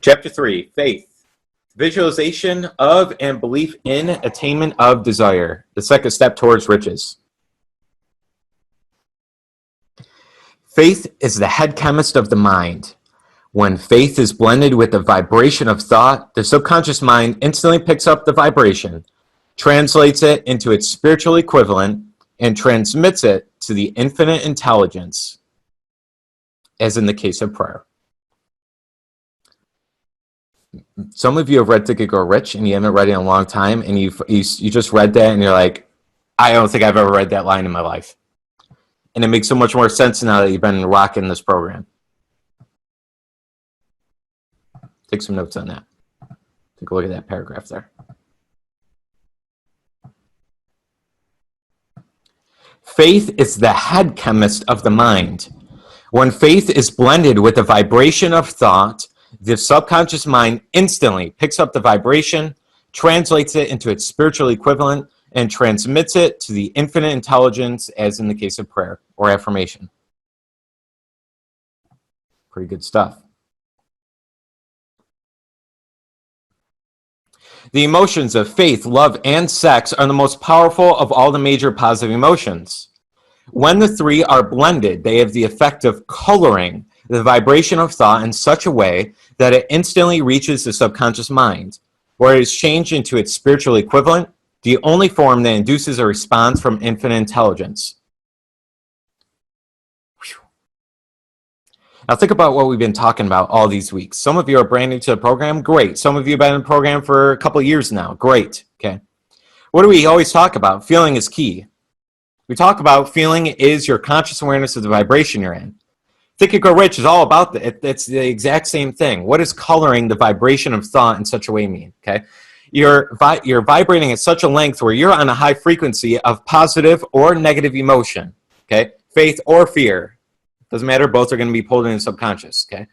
Chapter 3, Faith. Visualization of and belief in attainment of desire. The second step towards riches. Faith is the head chemist of the mind. When faith is blended with the vibration of thought, the subconscious mind instantly picks up the vibration, translates it into its spiritual equivalent, and transmits it to the infinite intelligence, as in the case of prayer. Some of you have read Think and Grow Rich, and you haven't read it in a long time, and you just read that, and you're like, I don't think I've ever read that line in my life. And it makes so much more sense now that you've been rocking this program. Take some notes on that. Take a look at that paragraph there. Faith is the head chemist of the mind. When faith is blended with the vibration of thought, the subconscious mind instantly picks up the vibration, translates it into its spiritual equivalent, and transmits it to the infinite intelligence, as in the case of prayer or affirmation. Pretty good stuff. The emotions of faith, love, and sex are the most powerful of all the major positive emotions. When the three are blended, they have the effect of coloring the vibration of thought in such a way that it instantly reaches the subconscious mind, where it is changed into its spiritual equivalent, the only form that induces a response from infinite intelligence. Now think about what we've been talking about all these weeks. Some of you are brand new to the program. Great. Some of you have been in the program for a couple of years now. Great. Okay. What do we always talk about? Feeling is key. We talk about feeling is your conscious awareness of the vibration you're in. Think and Grow Rich is all about that. It's the exact same thing. What does coloring the vibration of thought in such a way mean? Okay. You're vibrating at such a length where you're on a high frequency of positive or negative emotion, okay? Faith or fear. Doesn't matter, both are going to be pulled in the subconscious, okay?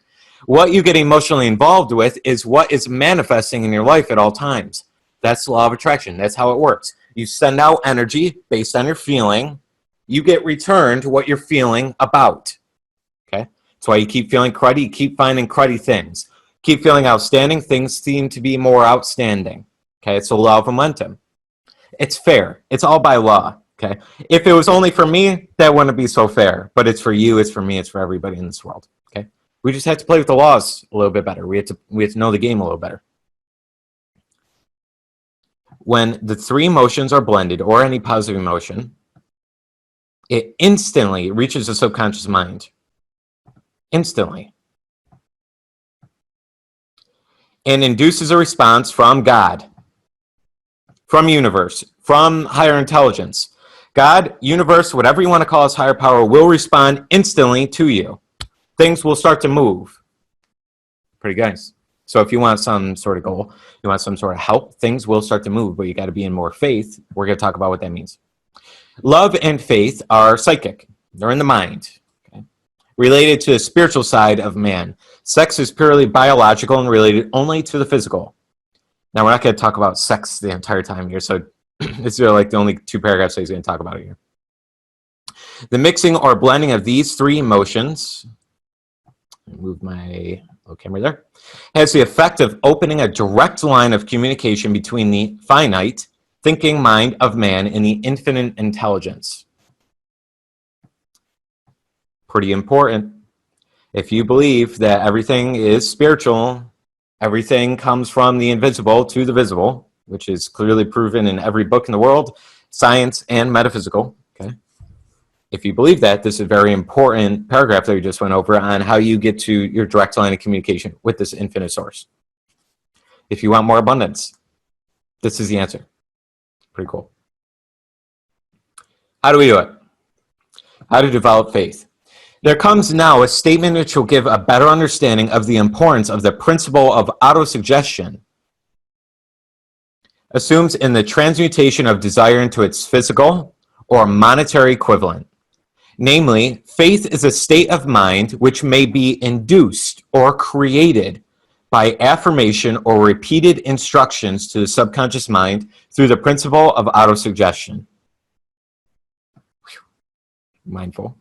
What you get emotionally involved with is what is manifesting in your life at all times. That's the law of attraction. That's how it works. You send out energy based on your feeling. You get returned what you're feeling about, okay? That's why you keep feeling cruddy. You keep finding cruddy things. Keep feeling outstanding. Things seem to be more outstanding. Okay, it's a law of momentum. It's fair. It's all by law. Okay, if it was only for me, that wouldn't be so fair. But it's for you. It's for me. It's for everybody in this world. Okay, we just have to play with the laws a little bit better. We have to know the game a little better. When the three emotions are blended, or any positive emotion, it instantly reaches the subconscious mind. Instantly. And induces a response from God, from universe, from higher intelligence. God, universe, whatever you want to call us, higher power, will respond instantly to you. Things will start to move. Pretty nice. So if you want some sort of goal, you want some sort of help, things will start to move, but you got to be in more faith. We're going to talk about what that means. Love and faith are psychic. They're in the mind. Related to the spiritual side of man. Sex is purely biological and related only to the physical. Now, we're not going to talk about sex the entire time here, so these are like the only two paragraphs that he's going to talk about here. The mixing or blending of these three emotions, move my little camera there, has the effect of opening a direct line of communication between the finite thinking mind of man and the infinite intelligence. Pretty important. If you believe that everything is spiritual, everything comes from the invisible to the visible, which is clearly proven in every book in the world, science and metaphysical, okay? If you believe that, this is a very important paragraph that we just went over on how you get to your direct line of communication with this infinite source. If you want more abundance, this is the answer. Pretty cool. How do we do it? How to develop faith? There comes now a statement which will give a better understanding of the importance of the principle of autosuggestion. Assumes in the transmutation of desire into its physical or monetary equivalent. Namely, faith is a state of mind which may be induced or created by affirmation or repeated instructions to the subconscious mind through the principle of autosuggestion. Mindful.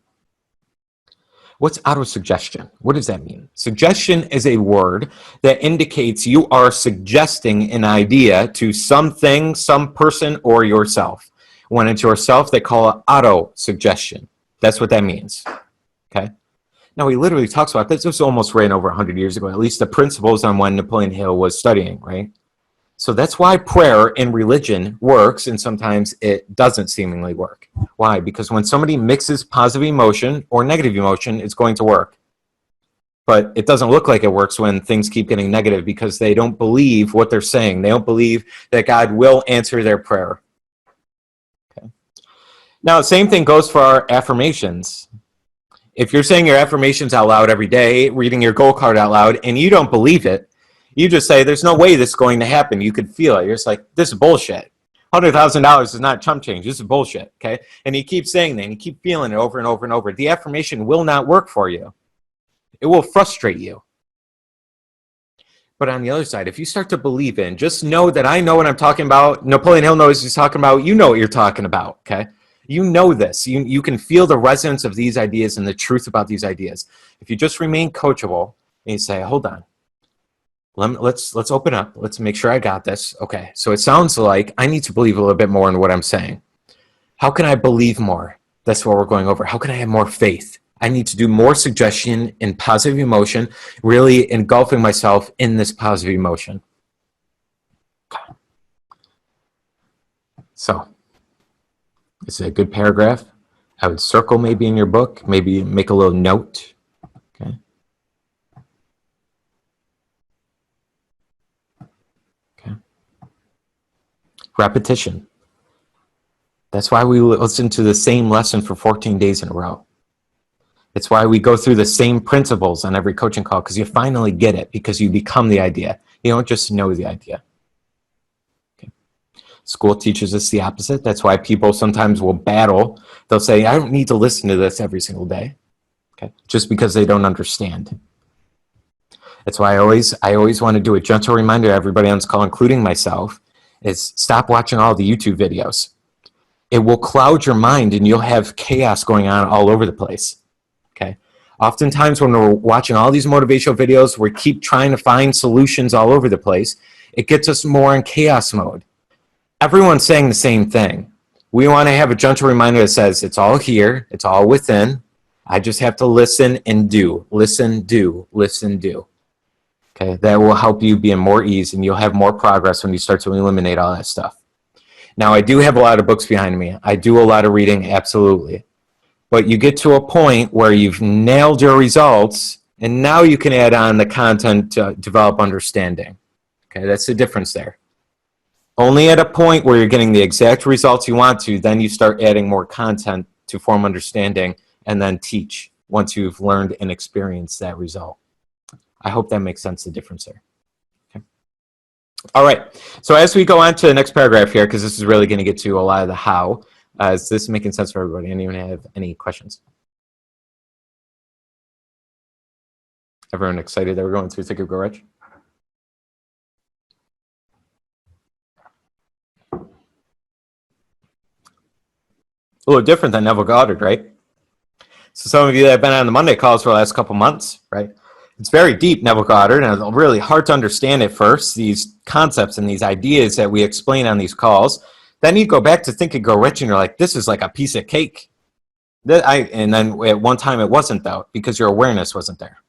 What's autosuggestion? What does that mean? Suggestion is a word that indicates you are suggesting an idea to something, some person, or yourself. When it's yourself, they call it autosuggestion. That's what that means. Okay? Now, he literally talks about this. This was almost written over 100 years ago, at least the principles on when Napoleon Hill was studying, right? So that's why prayer in religion works, and sometimes it doesn't seemingly work. Why? Because when somebody mixes positive emotion or negative emotion, it's going to work. But it doesn't look like it works when things keep getting negative because they don't believe what they're saying. They don't believe that God will answer their prayer. Okay. Now, the same thing goes for our affirmations. If you're saying your affirmations out loud every day, reading your goal card out loud, and you don't believe it, you just say, there's no way this is going to happen. You could feel it. You're just like, this is bullshit. $100,000 is not chump change. This is bullshit, okay? And you keep saying that, and you keep feeling it over and over and over. The affirmation will not work for you. It will frustrate you. But on the other side, if you start to believe in, just know that I know what I'm talking about. Napoleon Hill knows what he's talking about. You know what you're talking about, okay? You know this. You can feel the resonance of these ideas and the truth about these ideas. If you just remain coachable and you say, hold on. Let's open up. Let's make sure I got this. Okay, so it sounds like I need to believe a little bit more in what I'm saying. How can I believe more? That's what we're going over. How can I have more faith? I need to do more suggestion in positive emotion, really engulfing myself in this positive emotion. Okay. So, is it a good paragraph? I would circle maybe in your book, maybe make a little note. Okay. Repetition. That's why we listen to the same lesson for 14 days in a row. It's why we go through the same principles on every coaching call, because you finally get it, because you become the idea. You don't just know the idea. Okay. School teaches us the opposite. That's why people sometimes will battle. They'll say, I don't need to listen to this every single day, okay? Just because they don't understand. That's why I always want to do a gentle reminder to everybody on this call, including myself, is stop watching all the YouTube videos. It will cloud your mind and you'll have chaos going on all over the place. Okay. Oftentimes when we're watching all these motivational videos, we keep trying to find solutions all over the place. It gets us more in chaos mode. Everyone's saying the same thing. We want to have a gentle reminder that says it's all here, it's all within. I just have to listen and do. Listen, do, listen, do. Okay, that will help you be in more ease, and you'll have more progress when you start to eliminate all that stuff. Now, I do have a lot of books behind me. I do a lot of reading, absolutely. But you get to a point where you've nailed your results, and now you can add on the content to develop understanding. Okay, that's the difference there. Only at a point where you're getting the exact results you want to, then you start adding more content to form understanding, and then teach once you've learned and experienced that result. I hope that makes sense, the difference there. Okay. All right, so as we go on to the next paragraph here, because this is really going to get to a lot of the how, is this making sense for everybody? Anyone have any questions? Everyone excited that we're going through Think and Grow Rich? A little different than Neville Goddard, right? So some of you that have been on the Monday calls for the last couple months, right? It's very deep, Neville Goddard, and it's really hard to understand at first, these concepts and these ideas that we explain on these calls. Then you go back to Think and Grow Rich, and you're like, this is like a piece of cake. And then at one time it wasn't, though, because your awareness wasn't there.